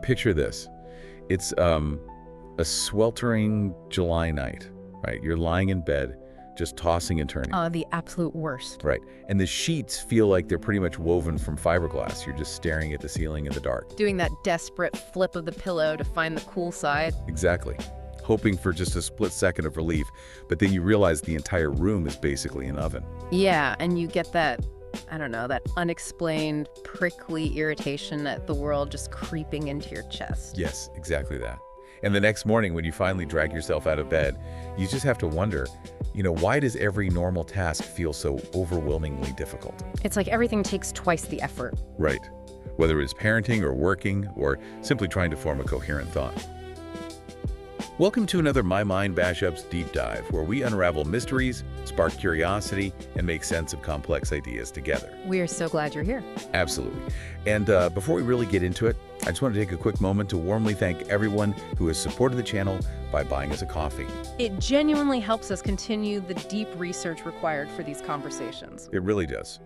picture this. It's a sweltering July night, right? You're lying in bed, just tossing and turning. The absolute worst. Right. And the sheets feel like they're pretty much woven from fiberglass. You're just staring at the ceiling in the dark. Doing that desperate flip of the pillow to find the cool side. Exactly. Hoping for just a split second of relief, but then you realize the entire room is basically an oven. Yeah, and you get that, I don't know, that unexplained prickly irritation at the world just creeping into your chest. Yes, exactly that. And the next morning when you finally drag yourself out of bed, you just have to wonder, why does every normal task feel so overwhelmingly difficult? It's like everything takes twice the effort. Right. Whether it's parenting or working or simply trying to form a coherent thought. Welcome to another My Mind MashUps deep dive, where we unravel mysteries, spark curiosity, and make sense of complex ideas together. We are so glad you're here. Absolutely. And before we really get into it, I just want to take a quick moment to warmly thank everyone who has supported the channel by buying us a coffee. It genuinely helps us continue the deep research required for these conversations. It really does.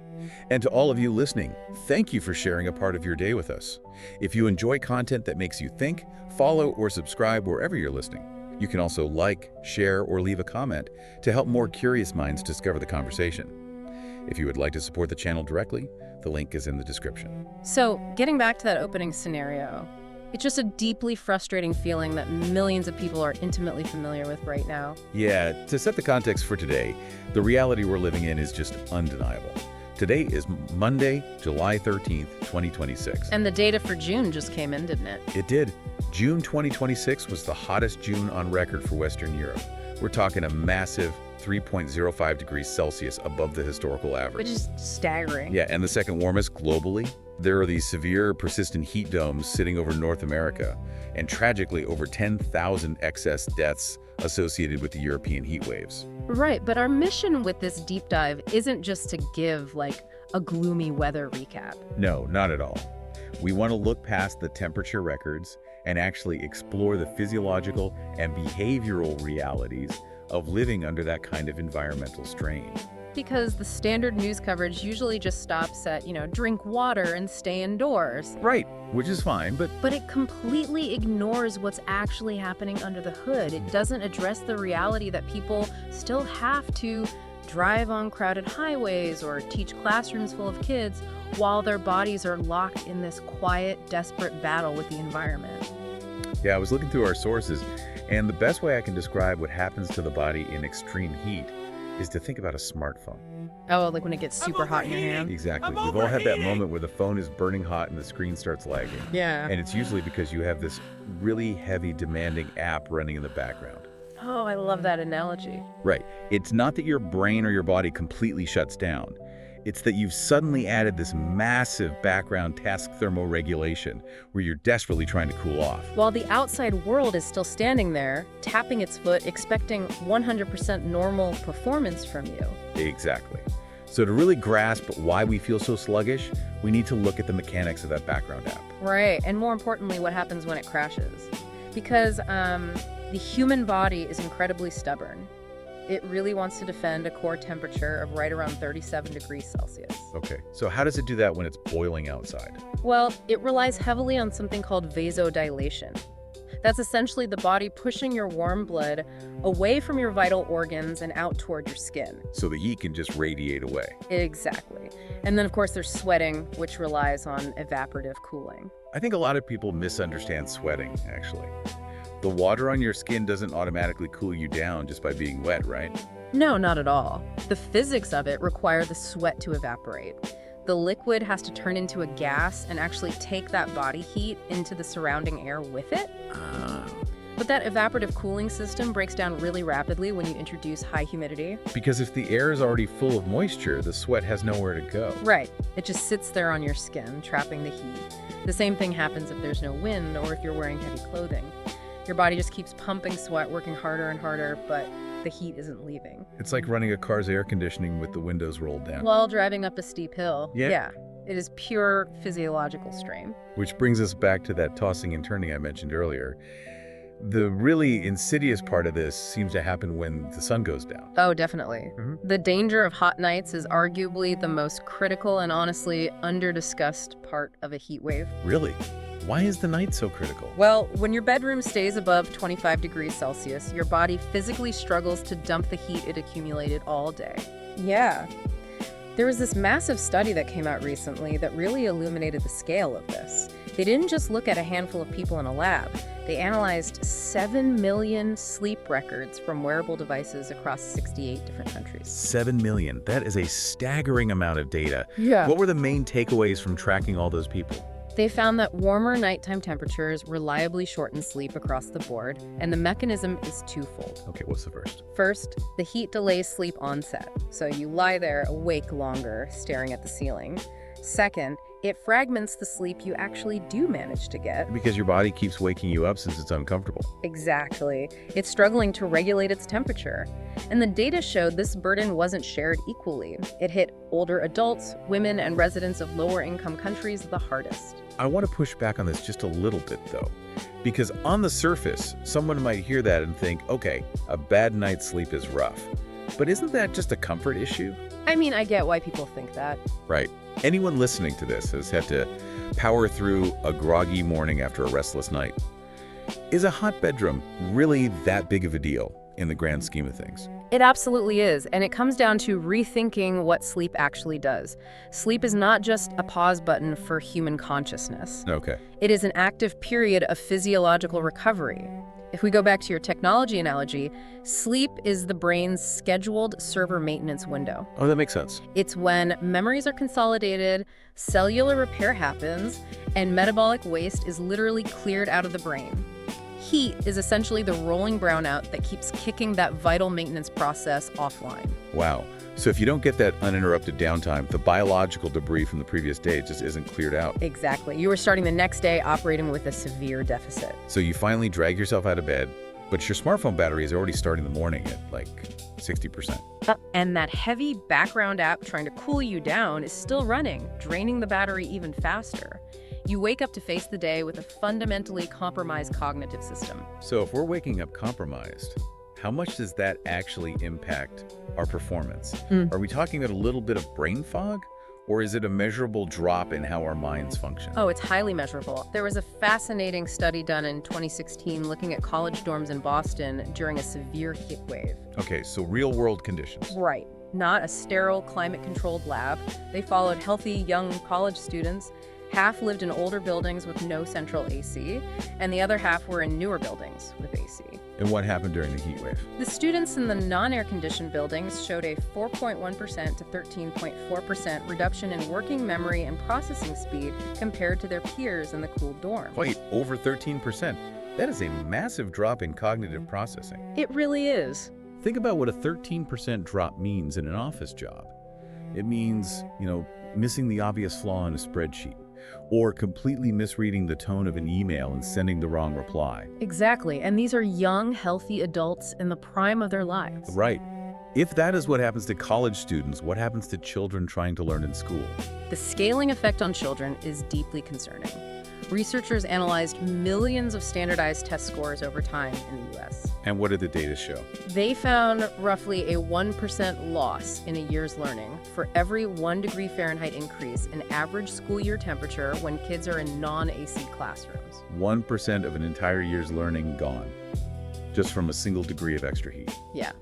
And to all of you listening, thank you for sharing a part of your day with us. If you enjoy content that makes you think, follow or subscribe wherever you're listening. You can also like, share, or leave a comment to help more curious minds discover the conversation. If you would like to support the channel directly, the link is in the description. So, getting back to that opening scenario, it's just a deeply frustrating feeling that millions of people are intimately familiar with right now. Yeah, to set the context for today, the reality we're living in is just undeniable. Today is Monday, July 13th, 2026. And the data for June just came in, didn't it? It did. June 2026 was the hottest June on record for Western Europe. We're talking a massive 3.05 degrees Celsius above the historical average. Which is staggering. Yeah, and the second warmest globally. There are these severe, persistent heat domes sitting over North America, and tragically over 10,000 excess deaths associated with the European heat waves. Right, but our mission with this deep dive isn't just to give, a gloomy weather recap. No, not at all. We want to look past the temperature records and actually explore the physiological and behavioral realities of living under that kind of environmental strain. Because the standard news coverage usually just stops at, drink water and stay indoors. Right, which is fine, but it completely ignores what's actually happening under the hood. It doesn't address the reality that people still have to drive on crowded highways or teach classrooms full of kids while their bodies are locked in this quiet, desperate battle with the environment. Yeah, I was looking through our sources, and the best way I can describe what happens to the body in extreme heat is to think about a smartphone. Oh, like when it gets super hot in your hand? Exactly. We've all had that moment where the phone is burning hot and the screen starts lagging. Yeah. And it's usually because you have this really heavy, demanding app running in the background. Oh, I love that analogy. Right. It's not that your brain or your body completely shuts down. It's that you've suddenly added this massive background task thermoregulation where you're desperately trying to cool off. While the outside world is still standing there, tapping its foot, expecting 100% normal performance from you. Exactly. So to really grasp why we feel so sluggish, we need to look at the mechanics of that background app. Right, and more importantly, what happens when it crashes. Because the human body is incredibly stubborn. It really wants to defend a core temperature of right around 37 degrees Celsius. Okay, so how does it do that when it's boiling outside? Well, it relies heavily on something called vasodilation. That's essentially the body pushing your warm blood away from your vital organs and out toward your skin. So the heat can just radiate away. Exactly. And then, of course, there's sweating, which relies on evaporative cooling. I think a lot of people misunderstand sweating, actually. The water on your skin doesn't automatically cool you down just by being wet, right? No, not at all. The physics of it require the sweat to evaporate. The liquid has to turn into a gas and actually take that body heat into the surrounding air with it. But that evaporative cooling system breaks down really rapidly when you introduce high humidity. Because if the air is already full of moisture, the sweat has nowhere to go. Right. It just sits there on your skin, trapping the heat. The same thing happens if there's no wind or if you're wearing heavy clothing. Your body just keeps pumping sweat, working harder and harder, but the heat isn't leaving. It's like running a car's air conditioning with the windows rolled down. While driving up a steep hill. Yeah. It is pure physiological strain. Which brings us back to that tossing and turning I mentioned earlier. The really insidious part of this seems to happen when the sun goes down. Oh, definitely. The danger of hot nights is arguably the most critical and honestly under-discussed part of a heat wave. Really? Why is the night so critical? Well, when your bedroom stays above 25 degrees Celsius, your body physically struggles to dump the heat it accumulated all day. Yeah. There was this massive study that came out recently that really illuminated the scale of this. They didn't just look at a handful of people in a lab. They analyzed 7 million sleep records from wearable devices across 68 different countries. 7 million. That is a staggering amount of data. Yeah. What were the main takeaways from tracking all those people? They found that warmer nighttime temperatures reliably shorten sleep across the board, and the mechanism is twofold. Okay, what's the first? First, the heat delays sleep onset, so you lie there awake longer, staring at the ceiling. Second, it fragments the sleep you actually do manage to get. Because your body keeps waking you up since it's uncomfortable. Exactly. It's struggling to regulate its temperature. And the data showed this burden wasn't shared equally. It hit older adults, women, and residents of lower-income countries the hardest. I want to push back on this just a little bit, though. Because on the surface, someone might hear that and think, okay, a bad night's sleep is rough. But isn't that just a comfort issue? I mean, I get why people think that. Right. Anyone listening to this has had to power through a groggy morning after a restless night. Is a hot bedroom really that big of a deal in the grand scheme of things? It absolutely is, and it comes down to rethinking what sleep actually does. Sleep is not just a pause button for human consciousness. Okay. It is an active period of physiological recovery. If we go back to your technology analogy, sleep is the brain's scheduled server maintenance window. Oh, that makes sense. It's when memories are consolidated, cellular repair happens, and metabolic waste is literally cleared out of the brain. Heat is essentially the rolling brownout that keeps kicking that vital maintenance process offline. Wow. So if you don't get that uninterrupted downtime, the biological debris from the previous day just isn't cleared out. Exactly. You are starting the next day operating with a severe deficit. So you finally drag yourself out of bed, but your smartphone battery is already starting the morning at like 60%. And that heavy background app trying to cool you down is still running, draining the battery even faster. You wake up to face the day with a fundamentally compromised cognitive system. So if we're waking up compromised, how much does that actually impact our performance? Are we talking about a little bit of brain fog? Or is it a measurable drop in how our minds function? Oh, it's highly measurable. There was a fascinating study done in 2016 looking at college dorms in Boston during a severe heat wave. Okay, so real-world conditions. Right. Not a sterile, climate-controlled lab. They followed healthy, young college students. Half lived in older buildings with no central AC, and the other half were in newer buildings with AC. And what happened during the heat wave? The students in the non-air-conditioned buildings showed a 4.1% to 13.4% reduction in working memory and processing speed compared to their peers in the cooled dorm. Wait, over 13%? That is a massive drop in cognitive processing. It really is. Think about what a 13% drop means in an office job. It means, missing the obvious flaw in a spreadsheet, or completely misreading the tone of an email and sending the wrong reply. Exactly, and these are young, healthy adults in the prime of their lives. Right. If that is what happens to college students, what happens to children trying to learn in school? The scaling effect on children is deeply concerning. Researchers analyzed millions of standardized test scores over time in the U.S. And what did the data show? They found roughly a 1% loss in a year's learning for every 1 degree Fahrenheit increase in average school year temperature when kids are in non-AC classrooms. 1% of an entire year's learning gone, just from a single degree of extra heat. Yeah.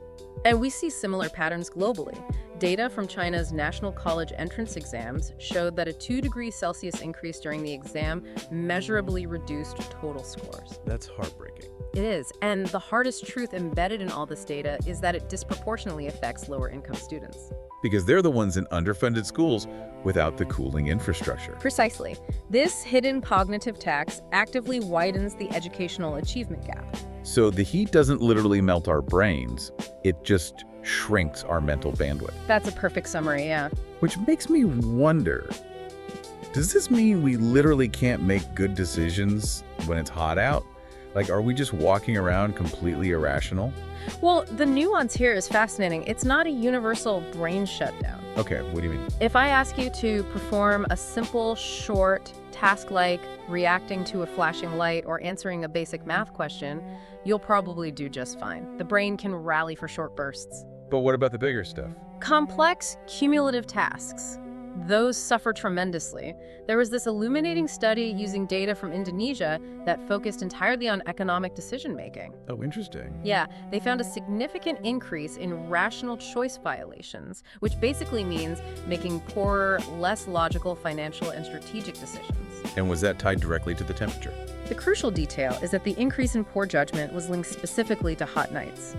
And we see similar patterns globally. Data from China's national college entrance exams showed that a 2 degrees Celsius increase during the exam measurably reduced total scores. That's heartbreaking. It is, and the hardest truth embedded in all this data is that it disproportionately affects lower-income students. Because they're the ones in underfunded schools without the cooling infrastructure. Precisely. This hidden cognitive tax actively widens the educational achievement gap. So the heat doesn't literally melt our brains, it just shrinks our mental bandwidth. That's a perfect summary, yeah. Which makes me wonder, does this mean we literally can't make good decisions when it's hot out? Like, are we just walking around completely irrational? Well, the nuance here is fascinating. It's not a universal brain shutdown. Okay, what do you mean? If I ask you to perform a simple, short task like reacting to a flashing light or answering a basic math question, you'll probably do just fine. The brain can rally for short bursts. But what about the bigger stuff? Complex, cumulative tasks. Those suffer tremendously. There was this illuminating study using data from Indonesia that focused entirely on economic decision-making. Oh, interesting. Yeah, they found a significant increase in rational choice violations, which basically means making poorer, less logical financial and strategic decisions. And was that tied directly to the temperature? The crucial detail is that the increase in poor judgment was linked specifically to hot nights.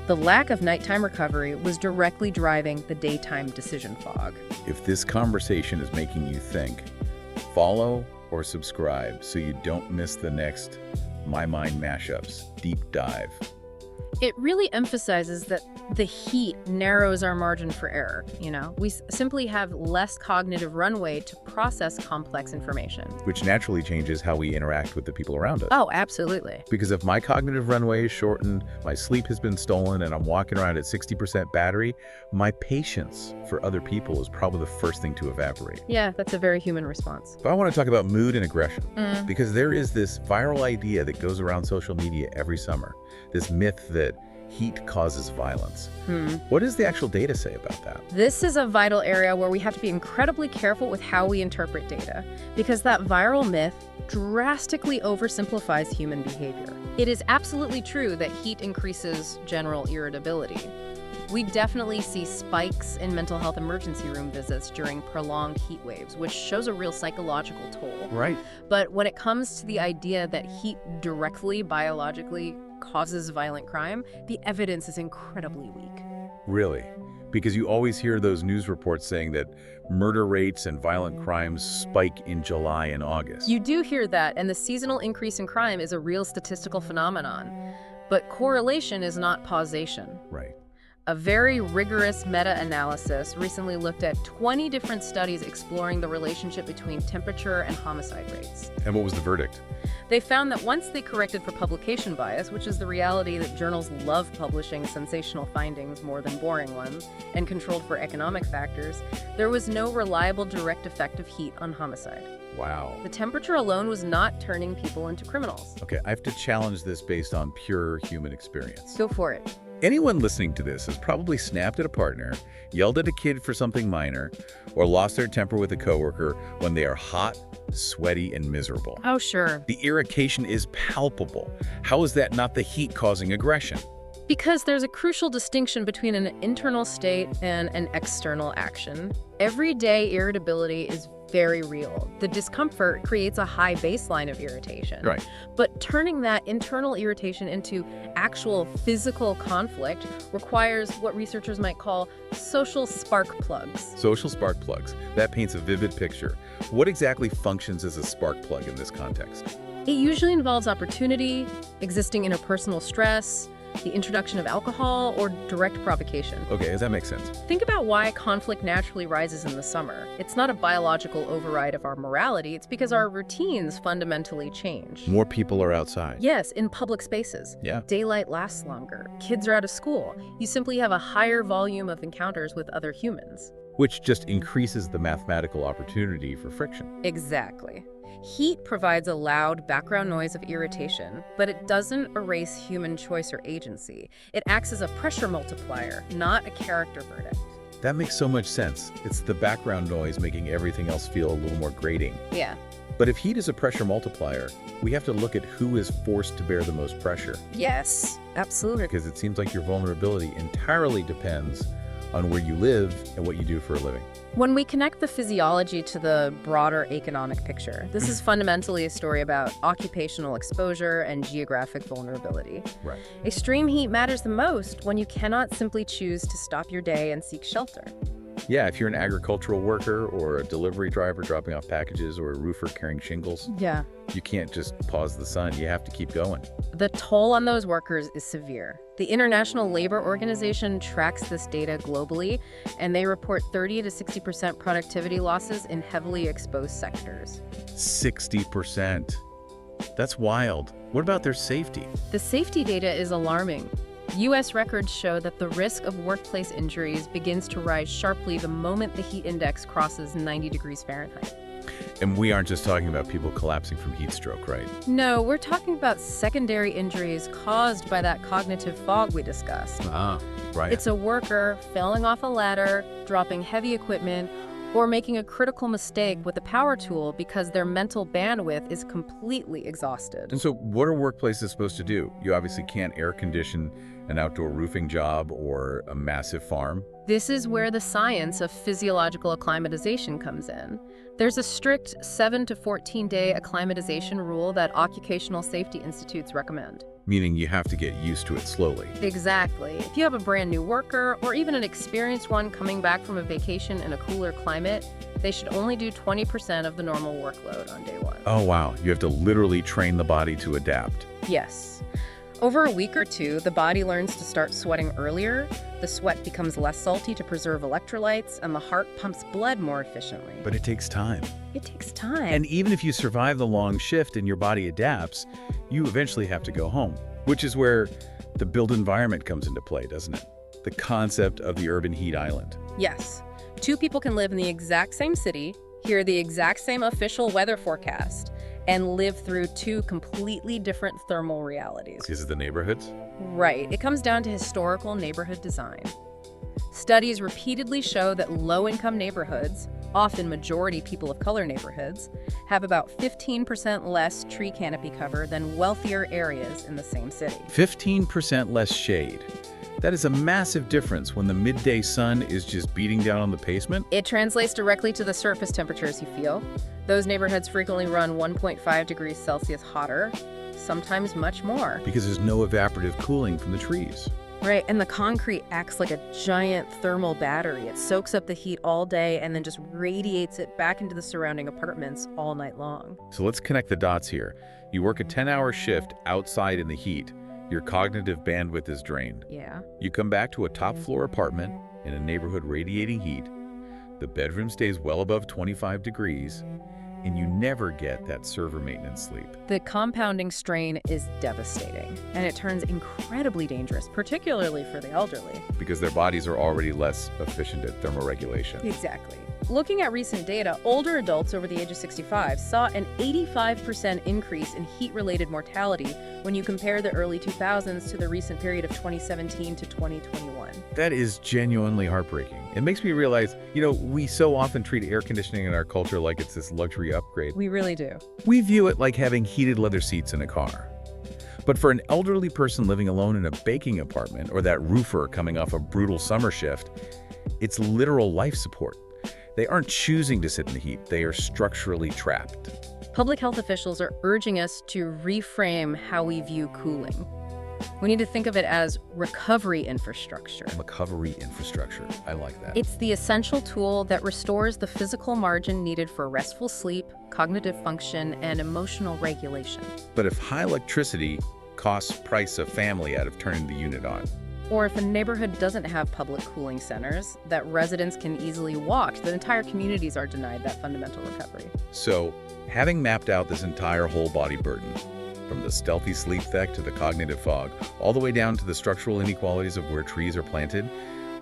The lack of nighttime recovery was directly driving the daytime decision fog. If this conversation is making you think, follow or subscribe so you don't miss the next My Mind MashUps deep dive. It really emphasizes that the heat narrows our margin for error, We simply have less cognitive runway to process complex information. Which naturally changes how we interact with the people around us. Oh, absolutely. Because if my cognitive runway is shortened, my sleep has been stolen, and I'm walking around at 60% battery, my patience for other people is probably the first thing to evaporate. Yeah, that's a very human response. But I want to talk about mood and aggression, because there is this viral idea that goes around social media every summer, this myth that heat causes violence. What does the actual data say about that? This is a vital area where we have to be incredibly careful with how we interpret data, because that viral myth drastically oversimplifies human behavior. It is absolutely true that heat increases general irritability. We definitely see spikes in mental health emergency room visits during prolonged heat waves, which shows a real psychological toll. Right. But when it comes to the idea that heat directly, biologically, causes violent crime, the evidence is incredibly weak. Really? Because you always hear those news reports saying that murder rates and violent crimes spike in July and August. You do hear that, and the seasonal increase in crime is a real statistical phenomenon. But correlation is not causation. Right. A very rigorous meta-analysis recently looked at 20 different studies exploring the relationship between temperature and homicide rates. And what was the verdict? They found that once they corrected for publication bias, which is the reality that journals love publishing sensational findings more than boring ones, and controlled for economic factors, there was no reliable direct effect of heat on homicide. Wow. The temperature alone was not turning people into criminals. Okay, I have to challenge this based on pure human experience. Go for it. Anyone listening to this has probably snapped at a partner, yelled at a kid for something minor, or lost their temper with a coworker when they are hot, sweaty, and miserable. Oh, sure. The irritation is palpable. How is that not the heat causing aggression? Because there's a crucial distinction between an internal state and an external action. Everyday irritability is very real. The discomfort creates a high baseline of irritation. Right. But turning that internal irritation into actual physical conflict requires what researchers might call social spark plugs. Social spark plugs. That paints a vivid picture. What exactly functions as a spark plug in this context? It usually involves opportunity, existing interpersonal stress, the introduction of alcohol, or direct provocation. Okay, does that make sense? Think about why conflict naturally rises in the summer. It's not a biological override of our morality, it's because our routines fundamentally change. More people are outside. Yes, in public spaces. Yeah. Daylight lasts longer. Kids are out of school. You simply have a higher volume of encounters with other humans. Which just increases the mathematical opportunity for friction. Exactly. Heat provides a loud background noise of irritation, but it doesn't erase human choice or agency. It acts as a pressure multiplier, not a character verdict. That makes so much sense. It's the background noise making everything else feel a little more grating. Yeah. But if heat is a pressure multiplier, we have to look at who is forced to bear the most pressure. Yes, absolutely. Because it seems like your vulnerability entirely depends on where you live and what you do for a living. When we connect the physiology to the broader economic picture, this is fundamentally a story about occupational exposure and geographic vulnerability. Right. Extreme heat matters the most when you cannot simply choose to stop your day and seek shelter. Yeah, if you're an agricultural worker or a delivery driver dropping off packages or a roofer carrying shingles, Yeah. you can't just pause the sun. You have to keep going. The toll on those workers is severe. The International Labor Organization tracks this data globally, and they report 30 to 60% productivity losses in heavily exposed sectors. 60%. That's wild. What about their safety? The safety data is alarming. U.S. records show that the risk of workplace injuries begins to rise sharply the moment the heat index crosses 90 degrees Fahrenheit. And we aren't just talking about people collapsing from heat stroke, right? No, we're talking about secondary injuries caused by that cognitive fog we discussed. Ah, right. It's a worker falling off a ladder, dropping heavy equipment, or making a critical mistake with a power tool because their mental bandwidth is completely exhausted. And so what are workplaces supposed to do? You obviously can't air condition an outdoor roofing job or a massive farm. This is where the science of physiological acclimatization comes in. There's a strict 7 to 14-day acclimatization rule that occupational safety institutes recommend. Meaning you have to get used to it slowly. Exactly. If you have a brand new worker or even an experienced one coming back from a vacation in a cooler climate, they should only do 20% of the normal workload on day 1. Oh wow, you have to literally train the body to adapt. Yes. Over a week or two, the body learns to start sweating earlier, the sweat becomes less salty to preserve electrolytes, and the heart pumps blood more efficiently. But it takes time. It takes time. And even if you survive the long shift and your body adapts, you eventually have to go home, which is where the built environment comes into play, doesn't it? The concept of the urban heat island. Yes. 2 people can live in the exact same city, hear the exact same official weather forecast, and live through 2 completely different thermal realities. Is it the neighborhoods? Right. It comes down to historical neighborhood design. Studies repeatedly show that low-income neighborhoods, often majority people of color neighborhoods, have about 15% less tree canopy cover than wealthier areas in the same city. 15% less shade. That is a massive difference when the midday sun is just beating down on the pavement. It translates directly to the surface temperatures you feel. Those neighborhoods frequently run 1.5 degrees Celsius hotter, sometimes much more. Because there's no evaporative cooling from the trees. Right, and the concrete acts like a giant thermal battery. It soaks up the heat all day and then just radiates it back into the surrounding apartments all night long. So let's connect the dots here. You work a 10-hour shift outside in the heat. Your cognitive bandwidth is drained. Yeah. You come back to a top-floor apartment in a neighborhood radiating heat. The bedroom stays well above 25 degrees, and you never get that server maintenance sleep. The compounding strain is devastating, and it turns incredibly dangerous, particularly for the elderly. Because their bodies are already less efficient at thermoregulation. Exactly. Looking at recent data, older adults over the age of 65 saw an 85% increase in heat-related mortality when you compare the early 2000s to the recent period of 2017 to 2021. That is genuinely heartbreaking. It makes me realize, we so often treat air conditioning in our culture like it's this luxury upgrade. We really do. We view it like having heated leather seats in a car. But for an elderly person living alone in a baking apartment or that roofer coming off a brutal summer shift, it's literal life support. They aren't choosing to sit in the heat. They are structurally trapped. Public health officials are urging us to reframe how we view cooling. We need to think of it as recovery infrastructure. Recovery infrastructure. I like that. It's the essential tool that restores the physical margin needed for restful sleep, cognitive function, and emotional regulation. But if high electricity costs price a family out of turning the unit on, or if a neighborhood doesn't have public cooling centers that residents can easily walk, then entire communities are denied that fundamental recovery. So, having mapped out this entire whole body burden, from the stealthy sleep theft to the cognitive fog, all the way down to the structural inequalities of where trees are planted,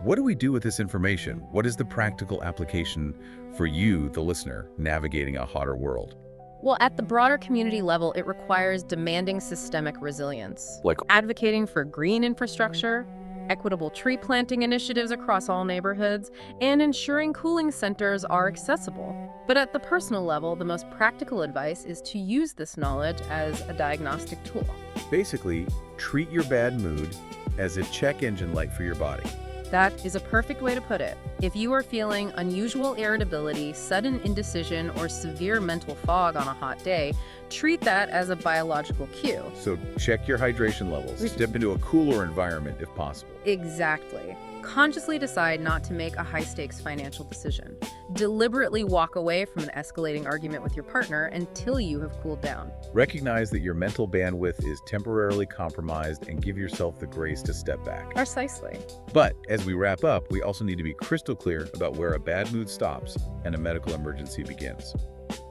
what do we do with this information? What is the practical application for you, the listener, navigating a hotter world? Well, at the broader community level, it requires demanding systemic resilience. Like advocating for green infrastructure, equitable tree planting initiatives across all neighborhoods, and ensuring cooling centers are accessible. But at the personal level, the most practical advice is to use this knowledge as a diagnostic tool. basically, treat your bad mood as a check engine light for your body. That is a perfect way to put it. If you are feeling unusual irritability, sudden indecision, or severe mental fog on a hot day, treat that as a biological cue. So check your hydration levels. Step into a cooler environment if possible. Exactly. Consciously decide not to make a high-stakes financial decision. Deliberately walk away from an escalating argument with your partner until you have cooled down. Recognize that your mental bandwidth is temporarily compromised and give yourself the grace to step back. Precisely. But as we wrap up, we also need to be crystal clear about where a bad mood stops and a medical emergency begins.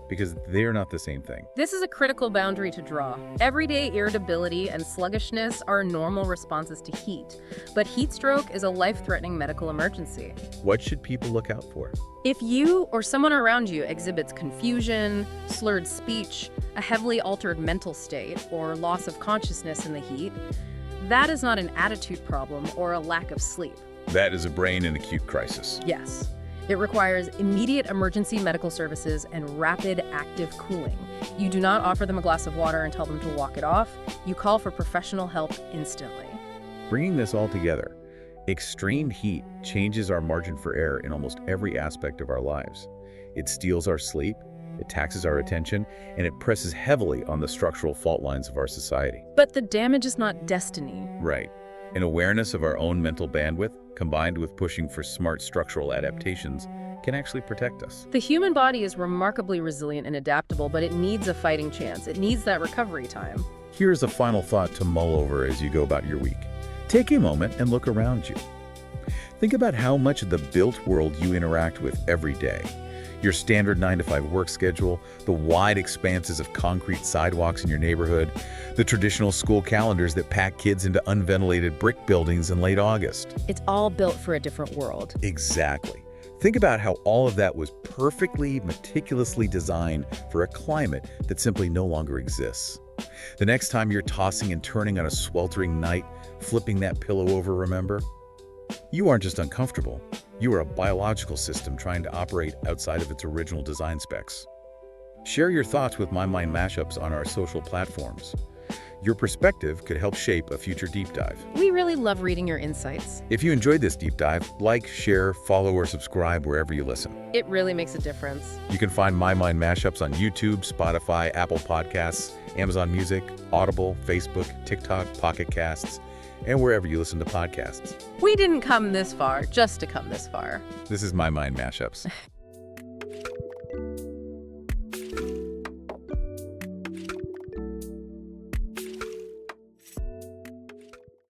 Because they're not the same thing. This is a critical boundary to draw. Everyday irritability and sluggishness are normal responses to heat, but heat stroke is a life-threatening medical emergency. What should people look out for? If you or someone around you exhibits confusion, slurred speech, a heavily altered mental state, or loss of consciousness in the heat, that is not an attitude problem or a lack of sleep. That is a brain and acute crisis. Yes. It requires immediate emergency medical services and rapid active cooling. You do not offer them a glass of water and tell them to walk it off. You call for professional help instantly. Bringing this all together, extreme heat changes our margin for error in almost every aspect of our lives. It steals our sleep, it taxes our attention, and it presses heavily on the structural fault lines of our society. But the damage is not destiny. Right. An awareness of our own mental bandwidth, combined with pushing for smart structural adaptations, can actually protect us. The human body is remarkably resilient and adaptable, but it needs a fighting chance. It needs that recovery time. Here's a final thought to mull over as you go about your week. Take a moment and look around you. Think about how much of the built world you interact with every day. Your standard 9-to-5 work schedule, the wide expanses of concrete sidewalks in your neighborhood, the traditional school calendars that pack kids into unventilated brick buildings in late August. It's all built for a different world. Exactly. Think about how all of that was perfectly, meticulously designed for a climate that simply no longer exists. The next time you're tossing and turning on a sweltering night, flipping that pillow over, remember? You aren't just uncomfortable. You are a biological system trying to operate outside of its original design specs. Share your thoughts with My Mind Mashups on our social platforms. Your perspective could help shape a future deep dive. We really love reading your insights. If you enjoyed this deep dive, like, share, follow, or subscribe wherever you listen. It really makes a difference. You can find My Mind Mashups on YouTube, Spotify, Apple Podcasts, Amazon Music, Audible, Facebook, TikTok, Pocket Casts, and wherever you listen to podcasts. We didn't come this far just to come this far. This is My Mind Mashups.